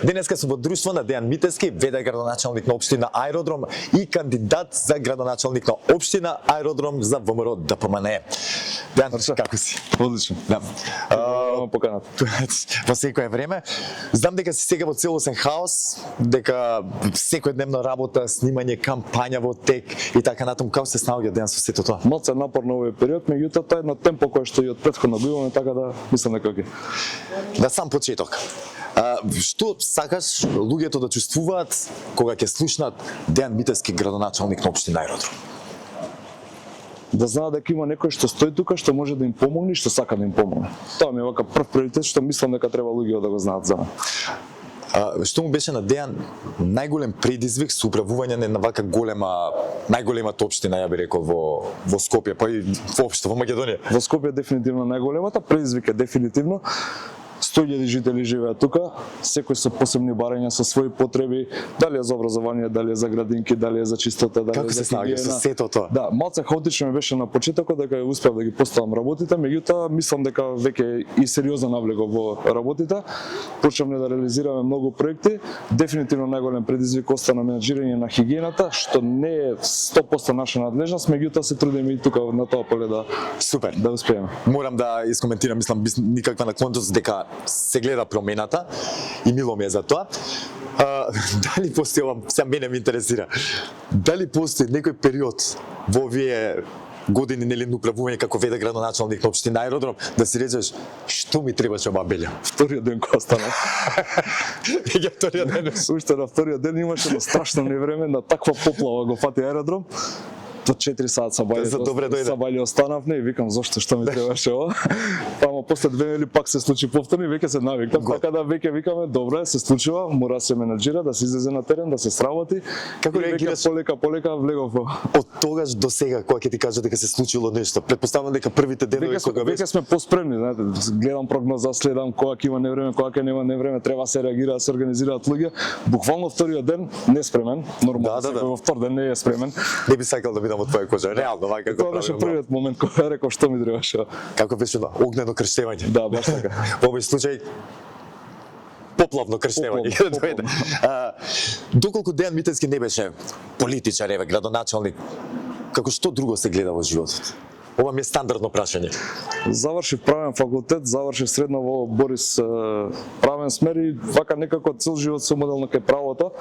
Денеска сум во друштво на Дејан Митевски, ВД градоначалник на општина Аеродром и кандидат за градоначалник на општина Аеродром за ВМРО ДПМНЕ. Дејан, како си? Одлично. Да. Поканат. Во секое време. Знам дека си сега во целосен хаос, дека секојдневна работа, снимање, кампања во тек и така натаму. Како се снаоѓа Дејан со сето тоа? Малце напорно овој период, меѓутоа тоа е едно темпо кое што и од претходно го имаме, така да мислам дека ќе. Да сам почеток. Што сакаш луѓето да чувствуваат кога ќе слушнат Дејан Митевски градоначалник на општина Аеродром? Да знаат дека има некој што стои тука, што може да им помогне и што сака да им помогне. Тоа ми е вака прв приоритет што мислам дека треба луѓето да го знаат за мене. Што му беше на Дејан најголем предизвик со управување на вака голема, најголемата општина, ја би рекол, во Скопје, па и воопшто во Македонија? Во Скопје дефинитивно најголемата, предизвик е дефинитивно. 100.000 жители живеат тука, секој со посебни барања, со своји потреби, дали е за образование, дали е за градинки, дали е за чистота, дали како е за се снаоѓа со сето тоа? Да, малце хаотично ми беше на почетокот дека успеав да ги поставам работите, меѓутоа мислам дека веќе и сериозно навлегов во работите. Почнавме да реализираме многу проекти. Дефинитивно најголем предизвик остана менаџирање на хигиената, што не е 100% наша надлежност, меѓутоа се трудиме и тука на тоа поле да Супер. Да успееме. Морам да искоментирам, мислам без никаква наклонетост дека се гледа промената и мило ми е за тоа. Дали постои ова, сега мене ме интересира, дали постои некој период во овие години нели на управување како ВД градоначалник на општина Аеродром да си речеш што ми требаше бабелја? Вториот ден кога стана. Веќе вториот ден. Уште на вториот ден имаше едно страшно невреме, на таква поплава го фати Аеродром. До 4 саат сабајле останавме и викам зошто што ми требаше ова. Ама после 2 недели пак се случи повторно и веќе се навикам, така да веќе викаме добре, се случува, мора да се менаџира, да се излезе на терен, да се сработи. Како реагираш полека влегов во. Од тогаш до сега кога ќе ти кажа дека се случило нешто? Претпоставам дека првите денови кога веќе сме поспремни, знаете, гледам прогноза, следам кога ќе има невреме, кога ќе нема невреме, треба се реагира, да се организираат луѓе. Буквално вториот ден неспремен, нормално во втор ден не е спремен. Не би сакал да бидам од твоја кожа, реално вака како. Тоа беше првиот момент кога реков што ми требаше. Како беше огнено крштевање? Да, баш така. Во овој случај поплавно крштевање. Доколку Дејан Митевски не беше политичар, еве градоначалник, како што друго се гледа во животот? Ова ми е стандардно прашање. Завршив правен факултет, завршив средно во Борис правен смер и вака некако цел живот се моделно кај правото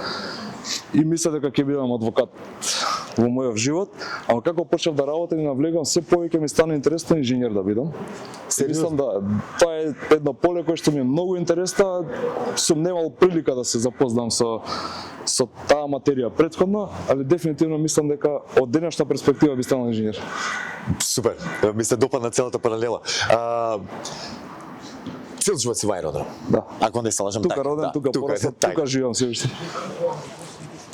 и мислев дека ќе бидам адвокат во мојот живот, ама како почнав да работам и навлегам се повеќе ми стана интересно инженер да бидам. Мислам да тоа е едно поле кое што ми е многу интересно, сум немал прилика да се запознам со таа материја претходно, али дефинитивно мислам дека од денешна перспектива би станал инженер. Супер, ми се допадна целата паралела. Цел живот си во Аеродром. Да. Ако не се лажам така. Тука роден, тука порасен, тука живеам се уште.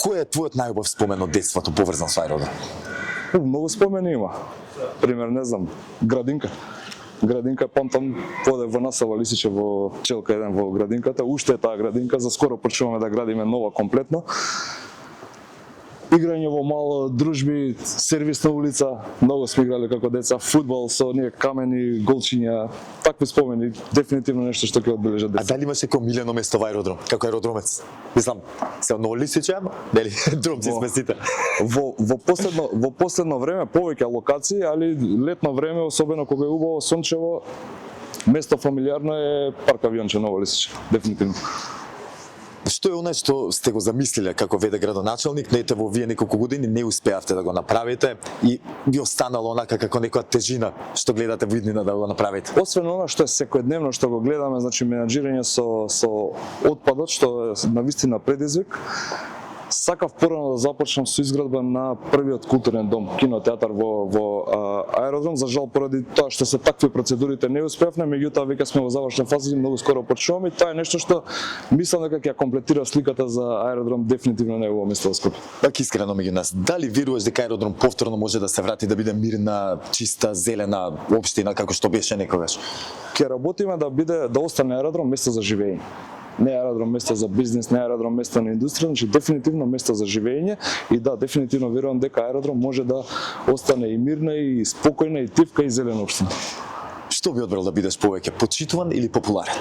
Кој е твојот најубав спомен од детството поврзан со Аеродром? Многу спомени има. Пример, не знам, градинка. Градинка, памтам, поде во Насава Лисиче во Челка 1 во градинката. Уште е таа градинка, за скоро почнуваме да градиме нова комплетно. Играње во мало, дружби, сервисна улица, многу сме играле како деца, фудбал со оние камени, голчиња, такви спомени, дефинитивно нешто што ќе одбележат деца. А дали имаш некој милено место во Аеродром, како аеродромец? Мислам, се одно Лисиче, дали дромци сме сите? Во последно време повеќе локации, али летно време, особено кога е убаво сончево, место фамилиарно е парк Авионче Ново Лисиче, дефинитивно. Што е онај што сте го замислиле како ВД градоначалник, но ете во вие неколку години не успеавте да го направите и ви останало онака како некоја тежина што гледате во иднина да го направите? Освен она што е секојдневно што го гледаме, значи менаџирање со отпадот, што е навистина предизвик, сакав порано да започнам со изградба на првиот културен дом, кинотеатар во Аеродром. За жал, поради тоа што се такви процедурите не успеавме, меѓутоа веќе сме во завршна фаза и многу скоро почнуваме и тоа е нешто што мислам дека ќе комплетира сликата за Аеродром дефинитивно негово место во Скопје. Пак искрено меѓу нас, дали веруваш дека Аеродром повторно може да се врати да биде мирна, чиста, зелена општина како што беше некогаш? Ќе работиме да остане Аеродром место за живење. Не Аеродром место за бизнес, не Аеродром место на индустрија, значи дефинитивно место за живење и да, дефинитивно верувам дека Аеродром може да остане и мирна и спокојна и тивка и зелена општина. Што би одбрал да бидеш повеќе, почитуван или популарен?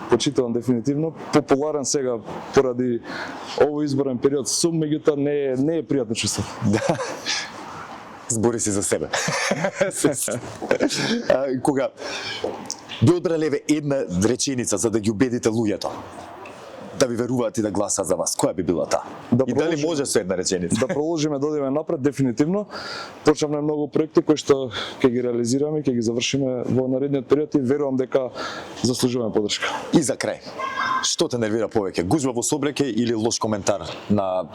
почитувам дефинитивно. Популарен сега поради овој изборен период сум, меѓутоа не е пријатно чувство. Да. Збори си за себе. Кога би одбралеве една реченица за да ги убедите луѓето да ви веруваат и да гласаат за вас, која би била таа? И дали може со една реченица? Да продолжиме, да одиме напред, дефинитивно. Почнавме многу проекти кои што ќе ги реализираме, ќе ги завршиме во наредниот период и верувам дека заслужуваме подршка. И за крај, што те нервира повеќе? Гужва во собраке или лош коментар на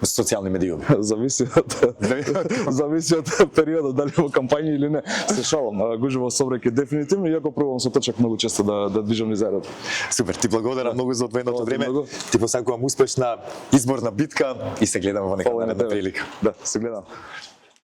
социјални медиуми? Зависи од периодот, дали во кампања или не. Се шалам, гужва во собраке дефинитивно, иако пробувам со точак многу често да движам низ заедот. Супер, ти благодарам многу за одвоеното време. многу. Ти посакувам успешна изборна битка и се гледаме во нека Фала и на наредна тебе. прилика. Да, се гледам.